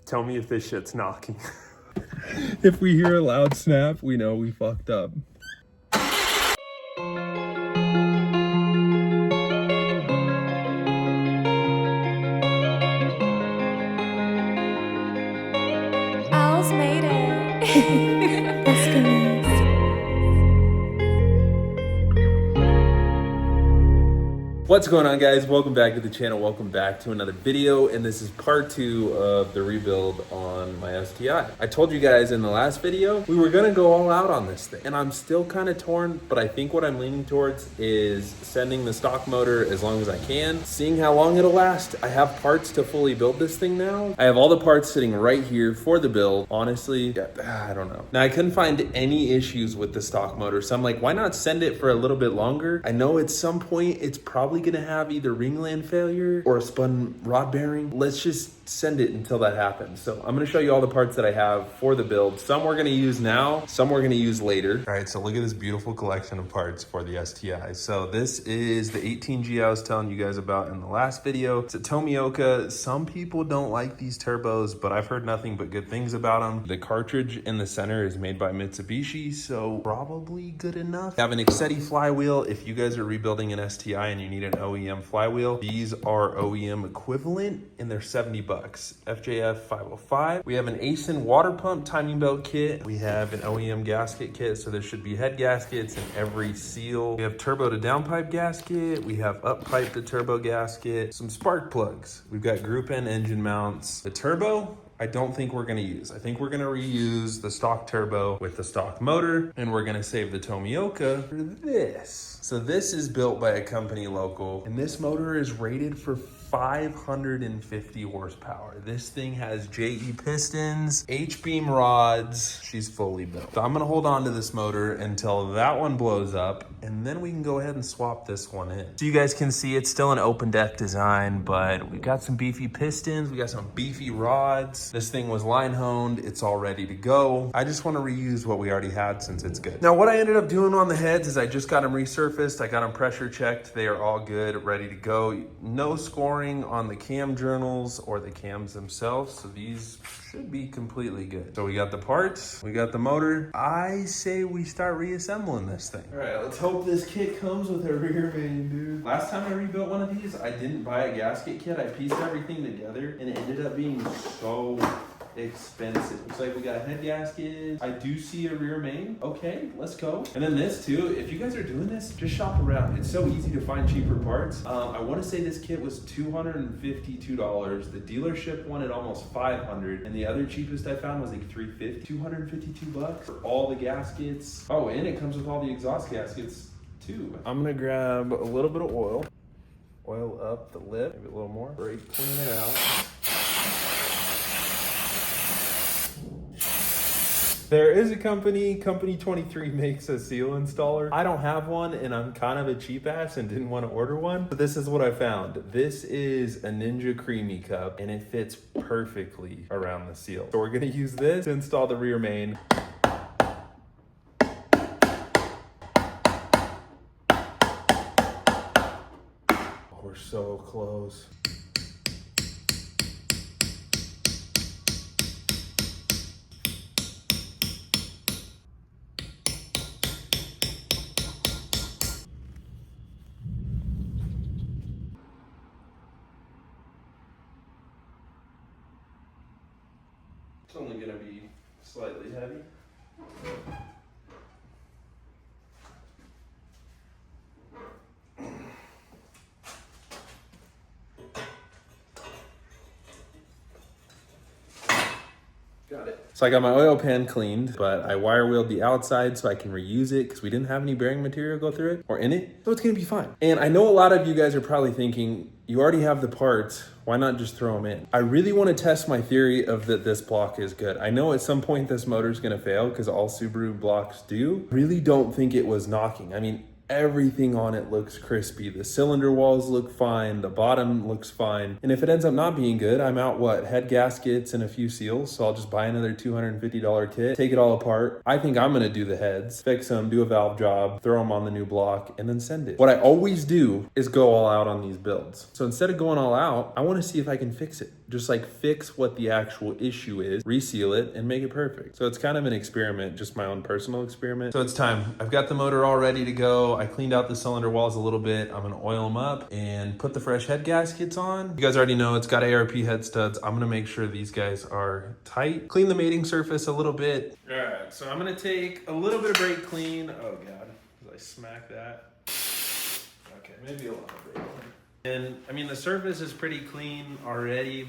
Tell me if this shit's knocking. If we hear a loud snap, we know we fucked up. Al's made it. That's good. What's going on, guys? Welcome back to the channel. Welcome back to another video, and this is part 2 of the rebuild on my STI. I told you guys in the last video we were gonna go all out on this thing, and I'm still kind of torn, but I think what I'm leaning towards is sending the stock motor as long as I can, seeing how long it'll last. I have parts to fully build this thing now. I have all the parts sitting right here for the build. Honestly, I don't know. Now, I couldn't find any issues with the stock motor, so I'm like, why not send it for a little bit longer? I know at some point it's probably gonna have either ringland failure or a spun rod bearing. Let's just send it until that happens. So I'm gonna show you all the parts that I have for the build. Some we're gonna use now, some we're gonna use later. All right, so look at this beautiful collection of parts for the STI. So this is the 18G I was telling you guys about in the last video. It's a Tomioka. Some people don't like these turbos, but I've heard nothing but good things about them. The cartridge in the center is made by Mitsubishi, so probably good enough. I have an Excetti flywheel. If you guys are rebuilding an STI and you need an OEM flywheel, these are OEM equivalent and they're 70 bucks. FJF 505. We have an ASIN water pump timing belt kit. We have an OEM gasket kit, so there should be head gaskets in every seal. We have turbo to downpipe gasket. We have up pipe to turbo gasket. Some spark plugs. We've got group N engine mounts. The turbo, I don't think we're gonna use. I think we're gonna reuse the stock turbo with the stock motor, and we're gonna save the Tomioka for this. So this is built by a company local, and this motor is rated for 550 horsepower. This thing has JE pistons, H-beam rods. She's fully built. So I'm gonna hold on to this motor until that one blows up, and then we can go ahead and swap this one in. So you guys can see it's still an open deck design, but we've got some beefy pistons, we got some beefy rods. This thing was line honed, it's all ready to go. I just wanna reuse what we already had since it's good. Now what I ended up doing on the heads is I just got them resurfaced, I got them pressure checked, they are all good, ready to go. No scoring on the cam journals or the cams themselves, so these should be completely good. So we got the parts, we got the motor. I say we start reassembling this thing. All right, let's hope this kit comes with a rear main, dude. Last time I rebuilt one of these, I didn't buy a gasket kit. I pieced everything together and it ended up being so expensive. Looks like we got head gaskets. I do see a rear main. Okay, let's go. And then this too, if you guys are doing this, just shop around. It's so easy to find cheaper parts. I want to say this kit was $252. The dealership wanted almost $500, and the other cheapest I found was like $350. 252 bucks for all the gaskets. Oh, and it comes with all the exhaust gaskets too. I'm gonna grab a little bit of oil. Oil up the lip, maybe a little more. Brake clean it out. There is a company, Pt.2 makes a seal installer. I don't have one and I'm kind of a cheap ass and didn't want to order one, but this is what I found. This is a Ninja Creamy Cup and it fits perfectly around the seal. So we're gonna use this to install the rear main. We're so close. It's only gonna be slightly heavy. Got it. So I got my oil pan cleaned, but I wire wheeled the outside so I can reuse it because we didn't have any bearing material go through it or in it. So it's gonna be fine. And I know a lot of you guys are probably thinking, you already have the parts, why not just throw them in? I really want to test my theory of that this block is good. I know at some point this motor is gonna fail because all Subaru blocks do. Really don't think it was knocking. I mean, Everything on it looks crispy. The cylinder walls look fine. The bottom looks fine. And if it ends up not being good, I'm out head gaskets and a few seals. So I'll just buy another $250 kit, take it all apart. I think I'm gonna do the heads, fix them, do a valve job, throw them on the new block, and then send it. What I always do is go all out on these builds. So instead of going all out, I wanna see if I can fix it. Just like fix what the actual issue is, reseal it, and make it perfect. So it's kind of an experiment, just my own personal experiment. So it's time. I've got the motor all ready to go. I cleaned out the cylinder walls a little bit. I'm gonna oil them up and put the fresh head gaskets on. You guys already know it's got ARP head studs. I'm gonna make sure these guys are tight. Clean the mating surface a little bit. All right, so I'm gonna take a little bit of brake clean. Oh God, did I smack that? Okay, maybe a lot of brake clean. And I mean, the surface is pretty clean already,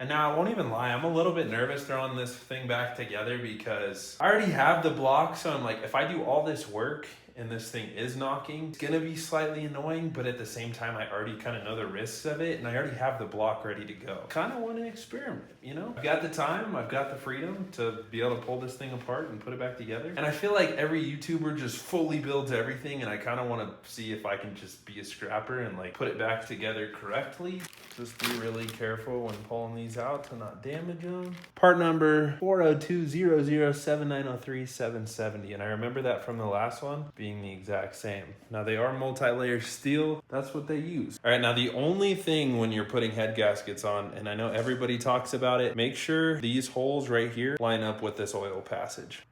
and now I won't even lie, I'm a little bit nervous throwing this thing back together because I already have the block. So I'm like, if I do all this work and this thing is knocking, it's gonna be slightly annoying, but at the same time, I already kind of know the risks of it and I already have the block ready to go. Kind of want to experiment, you know? I've got the time, I've got the freedom to be able to pull this thing apart and put it back together. And I feel like every YouTuber just fully builds everything, and I kind of want to see if I can just be a scrapper and like put it back together correctly. Just be really careful when pulling these out to not damage them. Part number 402-007903-770, and I remember that from the last one being the exact same. Now they are multi-layer steel. That's what they use. All right, now the only thing when you're putting head gaskets on, and I know everybody talks about it, make sure these holes right here line up with this oil passage.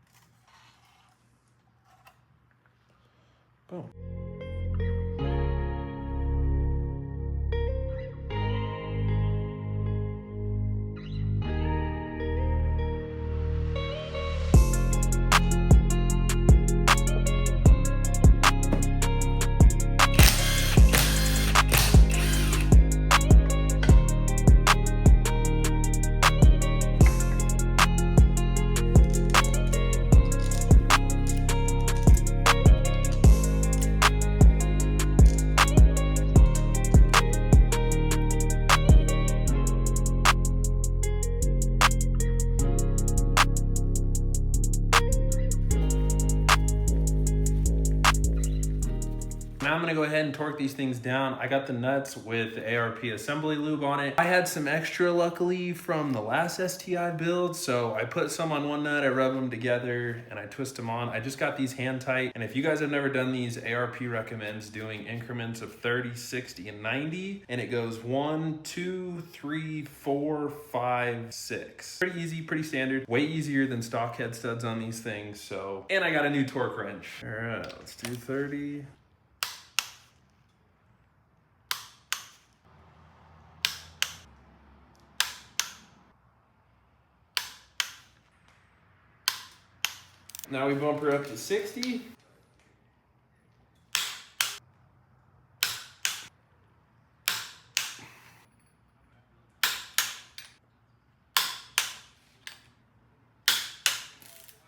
Boom. Now I'm gonna go ahead and torque these things down. I got the nuts with the ARP assembly lube on it. I had some extra luckily from the last STI build, so I put some on one nut, I rub them together, and I twist them on. I just got these hand tight, and if you guys have never done these, ARP recommends doing increments of 30, 60, and 90, and it goes 1, 2, 3, 4, 5, 6. Pretty easy, pretty standard. Way easier than stock head studs on these things, so. And I got a new torque wrench. All right, let's do 30. Now we bump her up to 60.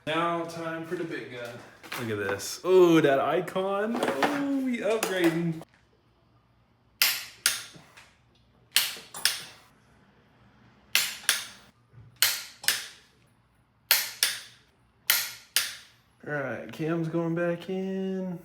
Now time for the big gun. Look at this. Oh, that icon. Oh, we upgrading. All right, cam's going back in.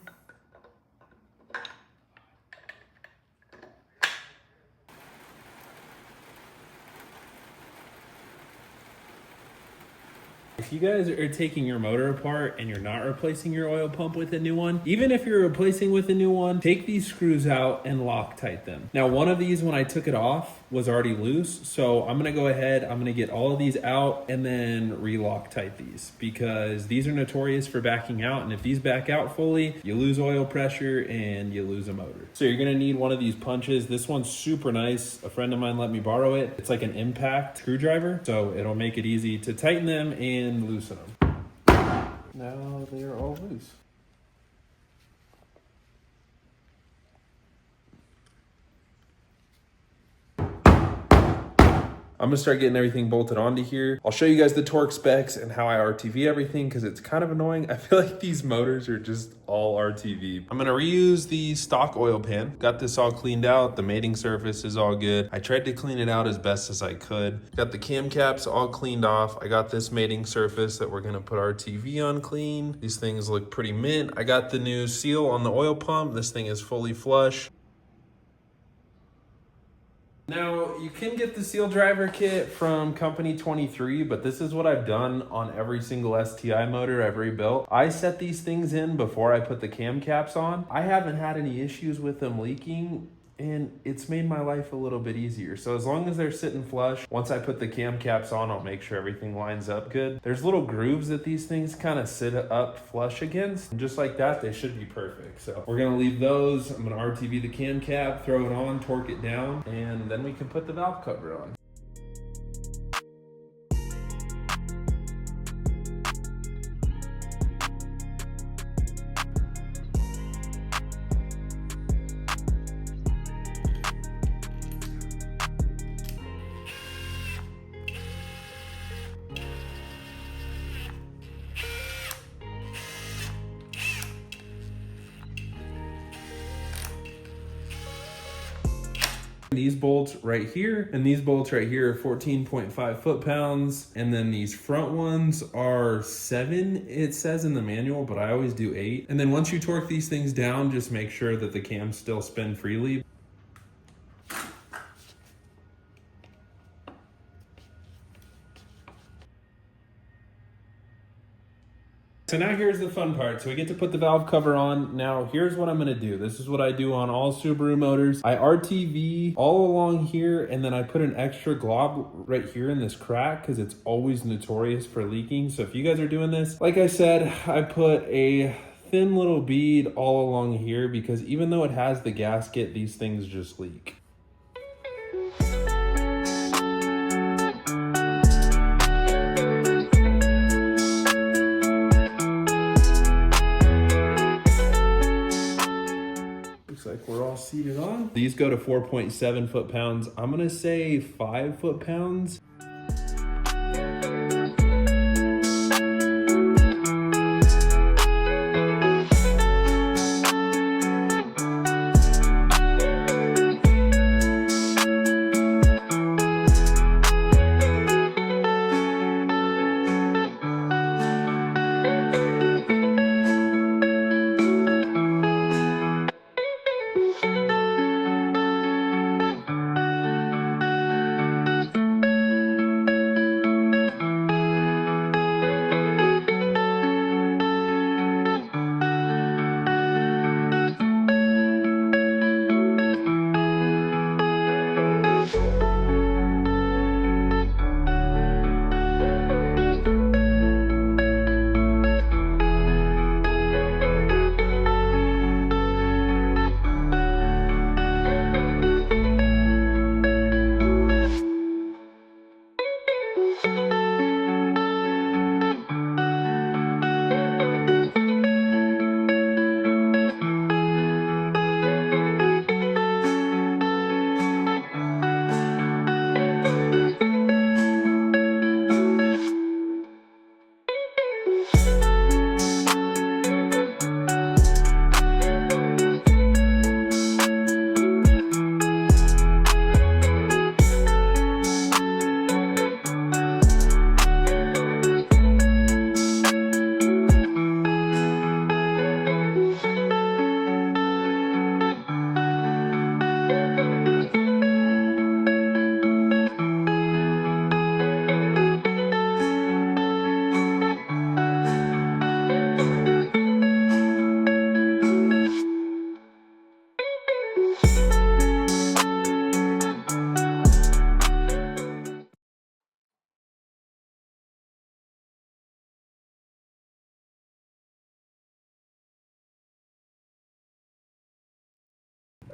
If you guys are taking your motor apart and you're not replacing your oil pump with a new one, even if you're replacing with a new one, take these screws out and Loctite them. Now, one of these, when I took it off, was already loose. So I'm gonna go ahead, I'm gonna get all of these out and then re-Loctite these, because these are notorious for backing out. And if these back out fully, you lose oil pressure and you lose a motor. So you're gonna need one of these punches. This one's super nice. A friend of mine let me borrow it. It's like an impact screwdriver. So it'll make it easy to tighten them and loosen them. Now they are all loose. I'm gonna start getting everything bolted onto here. I'll show you guys the torque specs and how I RTV everything because it's kind of annoying. I feel like these motors are just all RTV. I'm gonna reuse the stock oil pan. Got this all cleaned out. The mating surface is all good. I tried to clean it out as best as I could. Got the cam caps all cleaned off. I got this mating surface that we're gonna put our TV on clean. These things look pretty mint. I got the new seal on the oil pump. This thing is fully flush. Now, you can get the seal driver kit from Pt.2, but this is what I've done on every single STI motor I've rebuilt. I set these things in before I put the cam caps on. I haven't had any issues with them leaking, and it's made my life a little bit easier. So as long as they're sitting flush, once I put the cam caps on, I'll make sure everything lines up good. There's little grooves that these things kind of sit up flush against, and just like that, they should be perfect. So we're gonna leave those. I'm gonna RTV the cam cap, throw it on, torque it down, and then we can put the valve cover on. These bolts right here and these bolts right here are 14.5 foot-pounds, and then these front ones are 7, it says in the manual, but I always do 8. And then once you torque these things down, just make sure that the cams still spin freely. So now here's the fun part. So we get to put the valve cover on. Now here's what I'm gonna do. This is what I do on all Subaru motors. I RTV all along here, and then I put an extra glob right here in this crack because it's always notorious for leaking. So if you guys are doing this, like I said, I put a thin little bead all along here because even though it has the gasket, these things just leak. Like we're all seated on. These go to 4.7 foot-pounds. I'm gonna say 5 foot-pounds.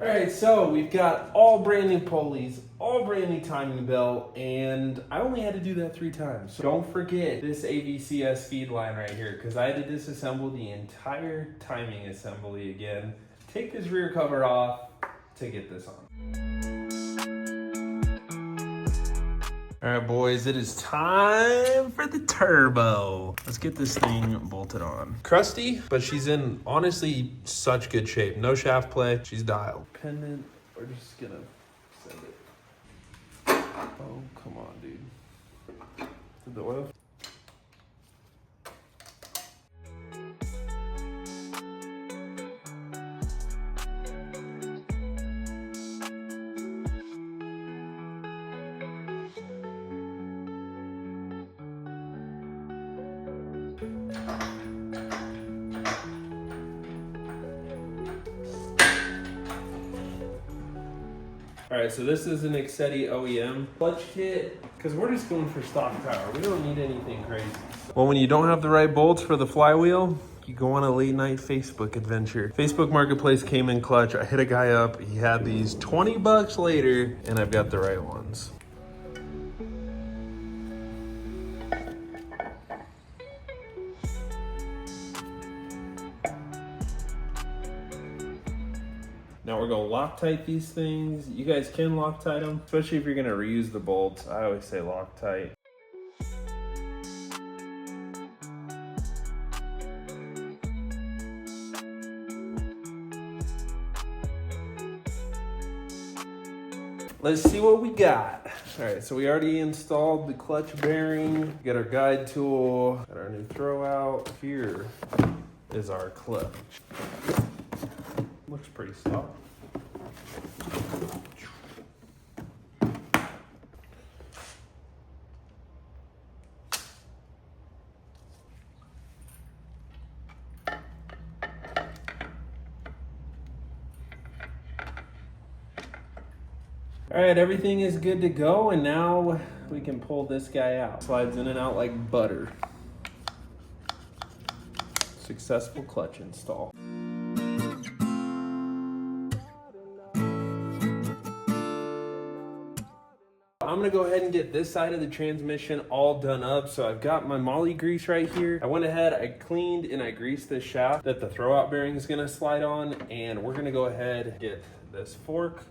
All right, so we've got all brand new pulleys, all brand new timing belt, and I only had to do that 3 times. So don't forget this AVCS feed line right here, because I had to disassemble the entire timing assembly again. Take this rear cover off to get this on. All right, boys, it is time for the turbo. Let's get this thing bolted on. Crusty, but she's in, honestly, such good shape. No shaft play, she's dialed. Pendant, we're just gonna send it. Oh, come on, dude. Did the oil? All right, so this is an Excetti OEM clutch kit because we're just going for stock power. We don't need anything crazy. Well, when you don't have the right bolts for the flywheel, you go on a late night Facebook adventure. Facebook Marketplace came in clutch. I hit a guy up. He had these 20 bucks later, and I've got the right ones. Now we're gonna Loctite these things. You guys can Loctite them, especially if you're gonna reuse the bolts. I always say Loctite. Let's see what we got. All right, so we already installed the clutch bearing, got our guide tool, got our new throw out. Here is our clutch. Looks pretty stock. All right, everything is good to go, and now we can pull this guy out. Slides in and out like butter. Successful clutch install. I'm gonna go ahead and get this side of the transmission all done up. So I've got my moly grease right here. I went ahead, I cleaned and I greased this shaft that the throwout bearing is gonna slide on, and we're gonna go ahead and get this fork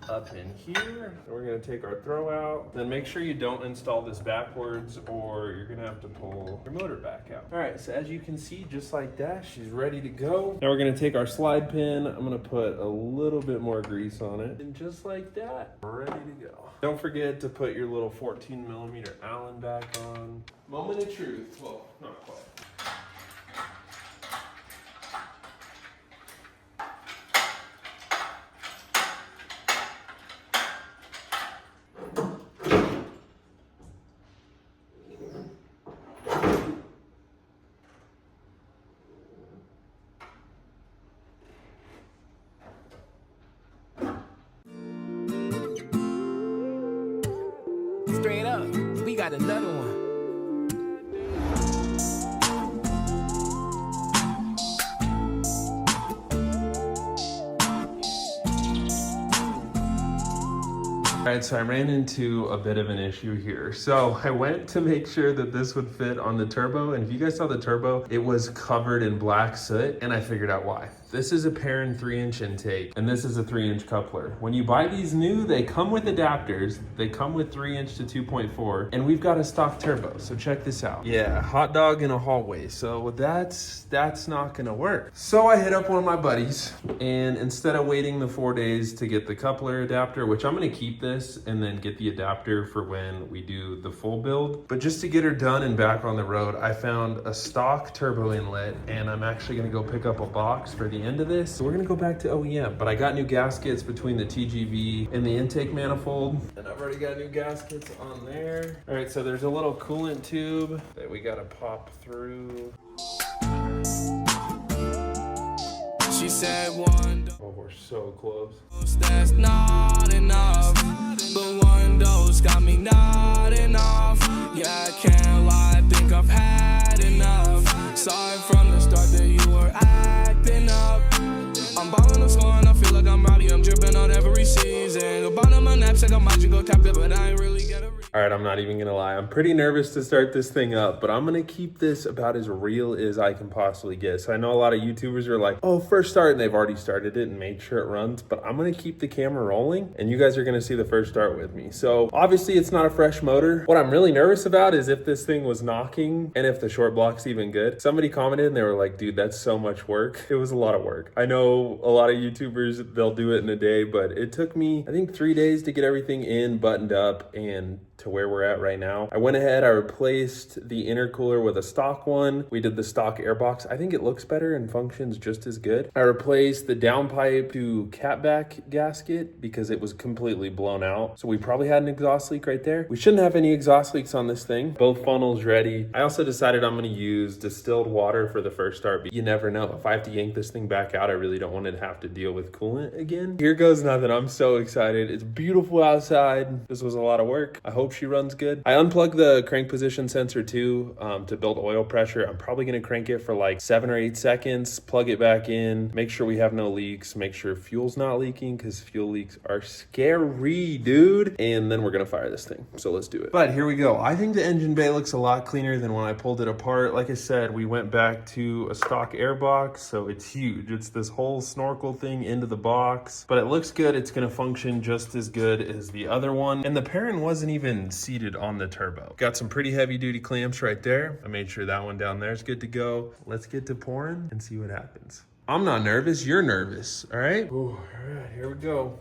up in here. We're gonna take our throw out. Then make sure you don't install this backwards or you're gonna have to pull your motor back out. All right, so as you can see, just like that, she's ready to go. Now we're gonna take our slide pin. I'm gonna put a little bit more grease on it. And just like that, we're ready to go. Don't forget to put your little 14mm Allen back on. Moment of truth. Well, not quite. Straight up, we got another one. All right, so I ran into a bit of an issue here. So I went to make sure that this would fit on the turbo, and if you guys saw the turbo, it was covered in black soot, and I figured out why. This is a Perrin 3-inch intake, and this is a 3-inch coupler. When you buy these new, they come with adapters. They come with 3-inch to 2.4, and we've got a stock turbo, so check this out. Yeah, hot dog in a hallway, so that's not gonna work. So I hit up one of my buddies, and instead of waiting the 4 days to get the coupler adapter, which I'm gonna keep this and then get the adapter for when we do the full build, but just to get her done and back on the road, I found a stock turbo inlet, and I'm actually gonna go pick up a box for the end of this. So we're gonna go back to OEM, but I got new gaskets between the TGV and the intake manifold, and I've already got new gaskets on there. All right, so there's a little coolant tube that we gotta pop through. She said one dose. Oh, we're so close. That's not enough, but one dose got me not enough. Yeah, I can't lie, I think I've had enough. Saw it from the start that you were acting up. I'm balling the score and I feel like I'm rowdy. I'm dripping on every season. Go bottom of my knapsack, I might just go tap it, but I ain't really get a read. All right, I'm not even gonna lie. I'm pretty nervous to start this thing up, but I'm gonna keep this about as real as I can possibly get. So I know a lot of YouTubers are like, oh, first start, and they've already started it and made sure it runs, but I'm gonna keep the camera rolling and you guys are gonna see the first start with me. So obviously it's not a fresh motor. What I'm really nervous about is if this thing was knocking and if the short block's even good. Somebody commented and they were like, dude, that's so much work. It was a lot of work. I know a lot of YouTubers, they'll do it in a day, but it took me, I think 3 days to get everything in, buttoned up, and to where we're at right now. I went ahead, I replaced the intercooler with a stock one. We did the stock airbox. I think it looks better and functions just as good. I replaced the downpipe to catback gasket because it was completely blown out. So we probably had an exhaust leak right there. We shouldn't have any exhaust leaks on this thing. Both funnels ready. I also decided I'm gonna use distilled water for the first start, but you never know. If I have to yank this thing back out, I really don't want to have to deal with coolant again. Here goes nothing. I'm so excited. It's beautiful outside. This was a lot of work. I hope she runs good. I unplugged the crank position sensor too to build oil pressure. I'm probably gonna crank it for like 7 or 8 seconds, plug it back in, make sure we have no leaks, make sure fuel's not leaking because fuel leaks are scary, dude. And then we're gonna fire this thing. So let's do it. But here we go. I think the engine bay looks a lot cleaner than when I pulled it apart. Like I said, we went back to a stock airbox, so it's huge. It's this whole snorkel thing into the box, but it looks good. It's gonna function just as good as the other one. And the parent wasn't even seated on the turbo. Got some pretty heavy duty clamps right there. I made sure that one down there is good to go. Let's get to pouring and see what happens. I'm not nervous, you're nervous, all right? Ooh, all right, here we go.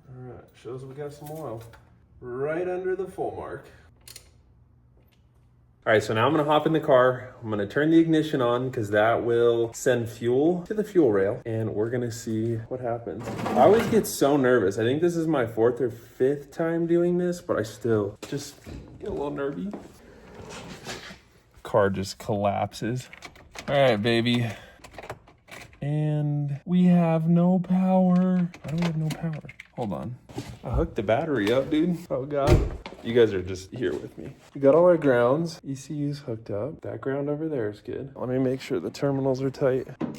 All right, shows we got some oil right under the full mark. All right, so now I'm gonna hop in the car. I'm gonna turn the ignition on because that will send fuel to the fuel rail and we're gonna see what happens. I always get so nervous. I think this is my 4th or 5th time doing this, but I still just get a little nervy. Car just collapses. All right, baby. And we have no power. Why do we have no power? Hold on. I hooked the battery up, dude. Oh God. You guys are just here with me. We got all our grounds. ECU's hooked up. That ground over there is good. Let me make sure the terminals are tight. All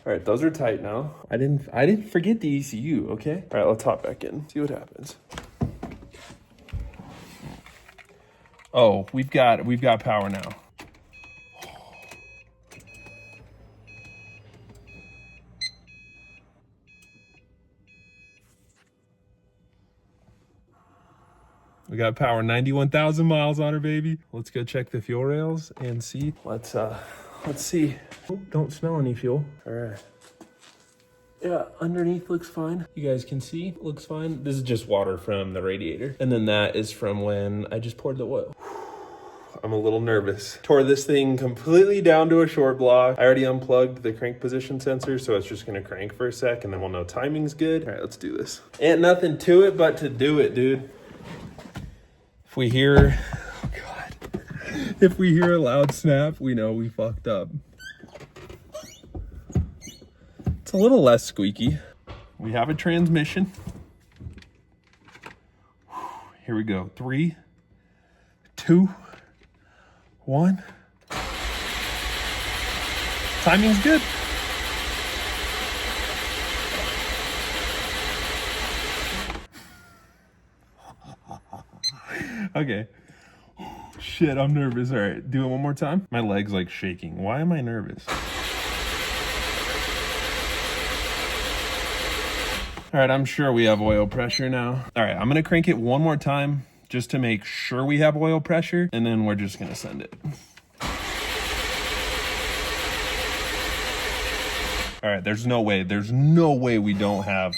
right, those are tight now. I didn't forget the ECU, okay? All right, let's hop back in. See what happens. Oh, we've got power now. We got power, 91,000 miles on her, baby. Let's go check the fuel rails and see. Let's see. Oh, don't smell any fuel. All right. Yeah, underneath looks fine. You guys can see, looks fine. This is just water from the radiator. And then that is from when I just poured the oil. I'm a little nervous. Tore this thing completely down to a short block. I already unplugged the crank position sensor, so it's just gonna crank for a sec and then we'll know timing's good. All right, let's do this. Ain't nothing to it but to do it, dude. If we hear, oh God, if we hear a loud snap, we know we fucked up. It's a little less squeaky. We have a transmission. Here we go. 3, 2, 1. Timing's good. Okay. Shit, I'm nervous. All right, do it one more time. My leg's like shaking. Why am I nervous? All right, I'm sure we have oil pressure now. All right, I'm gonna crank it one more time just to make sure we have oil pressure, and then we're just gonna send it. All right, there's no way we don't have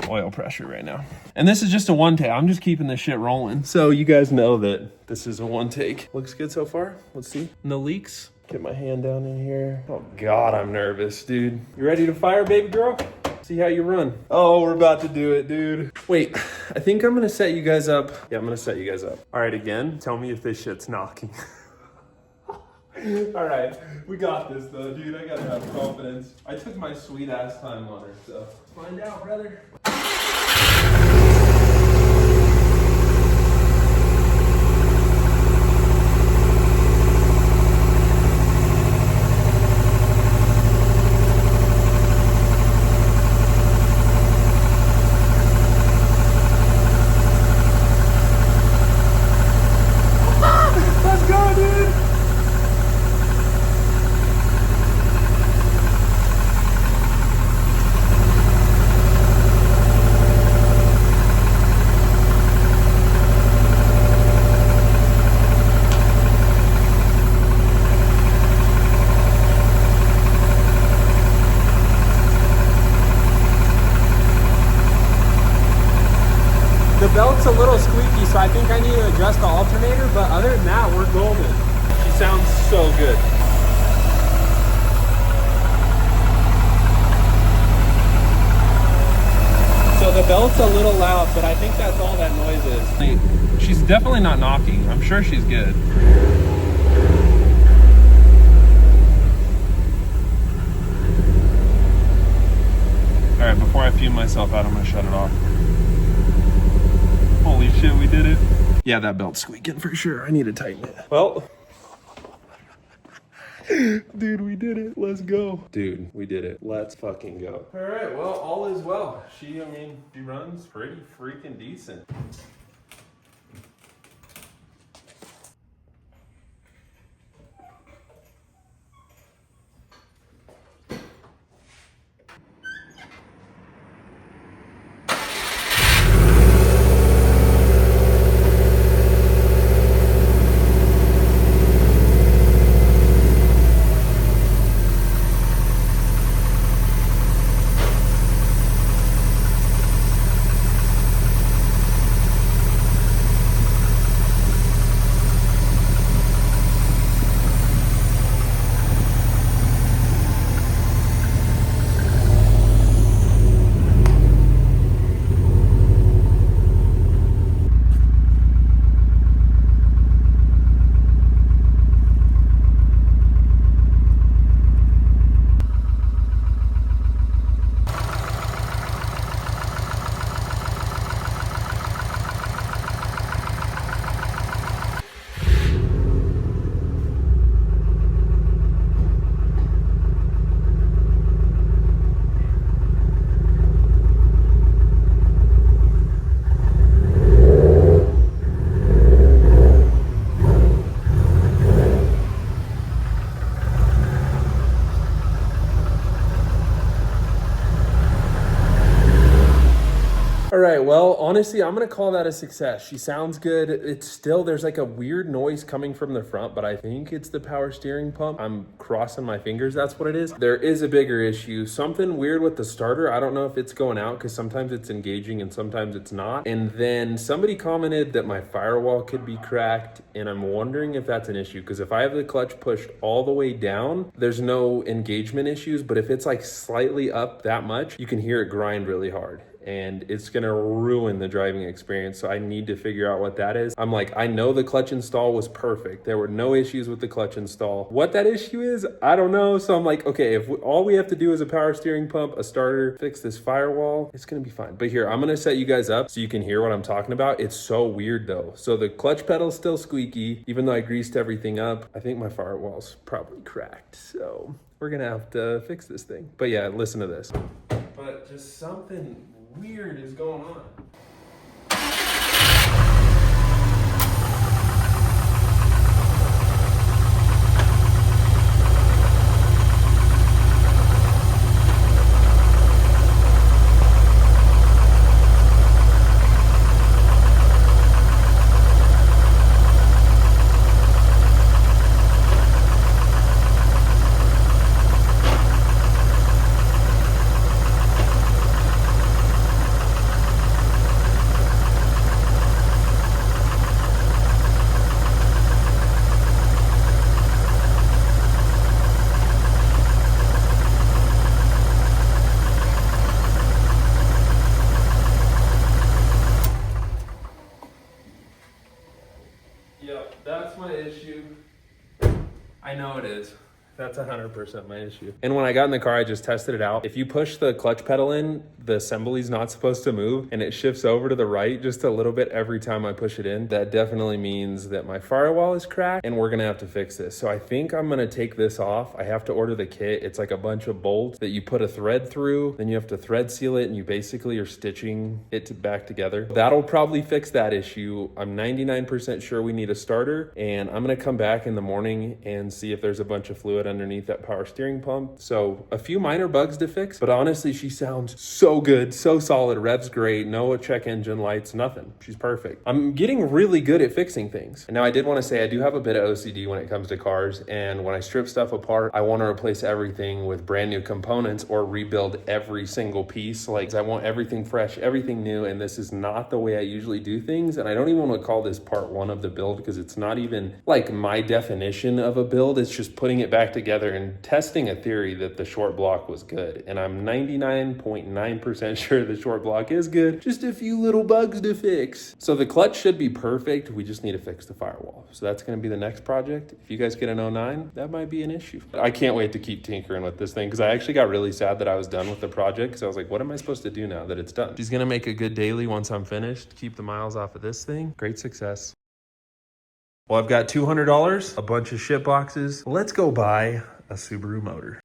oil pressure right now. And this is just a one take. I'm just keeping this shit rolling. So you guys know that this is a one take. Looks good so far. Let's see. No leaks. Get my hand down in here. Oh God, I'm nervous, dude. You ready to fire, baby girl? See how you run. Oh, we're about to do it, dude. Wait, I think I'm gonna set you guys up. Yeah, I'm gonna set you guys up. All right, again, tell me if this shit's knocking. All right, we got this though, dude. I gotta have confidence. I took my sweet ass time on her, so find out, brother. Let's go, dude. The belt's a little squeaky, so I think I need to adjust the alternator, but other than that, we're golden. She sounds so good. So the belt's a little loud, but I think that's all that noise is. She's definitely not knocking. I'm sure she's good. All right, before I fume myself out, I'm gonna shut it off. Holy shit, we did it. Yeah, that belt's squeaking for sure. I need to tighten it. Well, dude, we did it. Let's go. Dude, we did it. Let's fucking go. All right, well, all is well. She runs pretty freaking decent. All right, well, honestly, I'm gonna call that a success. She sounds good. It's still, there's like a weird noise coming from the front, but I think it's the power steering pump. I'm crossing my fingers, that's what it is. There is a bigger issue. Something weird with the starter. I don't know if it's going out because sometimes it's engaging and sometimes it's not. And then somebody commented that my firewall could be cracked, and I'm wondering if that's an issue, because if I have the clutch pushed all the way down, there's no engagement issues, but if it's like slightly up that much, you can hear it grind really hard. And it's gonna ruin the driving experience. So I need to figure out what that is. I'm like, I know the clutch install was perfect. There were no issues with the clutch install. What that issue is, I don't know. So I'm like, okay, if all we have to do is a power steering pump, a starter, fix this firewall, it's gonna be fine. But here, I'm gonna set you guys up so you can hear what I'm talking about. It's so weird though. So the clutch pedal's still squeaky, even though I greased everything up. I think my firewall's probably cracked. So we're gonna have to fix this thing. But yeah, listen to this. But just something weird is going on. That's 100% my issue. And when I got in the car, I just tested it out. If you push the clutch pedal in, the assembly's not supposed to move and it shifts over to the right just a little bit every time I push it in. That definitely means that my firewall is cracked and we're gonna have to fix this. So I think I'm gonna take this off. I have to order the kit. It's like a bunch of bolts that you put a thread through, then you have to thread seal it and you basically are stitching it back together. That'll probably fix that issue. I'm 99% sure we need a starter, and I'm gonna come back in the morning and see if there's a bunch of fluid underneath that power steering pump. So a few minor bugs to fix, but honestly, she sounds so good, so solid, revs great, no check engine lights, nothing. She's perfect. I'm getting really good at fixing things. And now I did want to say I do have a bit of OCD when it comes to cars, and when I strip stuff apart, I want to replace everything with brand new components or rebuild every single piece. Like, I want everything fresh, everything new, and this is not the way I usually do things. And I don't even want to call this part one of the build because it's not even like my definition of a build. It's just putting it back together and testing a theory that the short block was good. And I'm 99.9% sure the short block is good. Just a few little bugs to fix. So the clutch should be perfect. We just need to fix the firewall. So that's going to be the next project. If you guys get an 09, that might be an issue. I can't wait to keep tinkering with this thing because I actually got really sad that I was done with the project because I was like, what am I supposed to do now that it's done? She's going to make a good daily once I'm finished. Keep the miles off of this thing. Great success. Well, I've got $200, a bunch of shit boxes. Let's go buy a Subaru motor.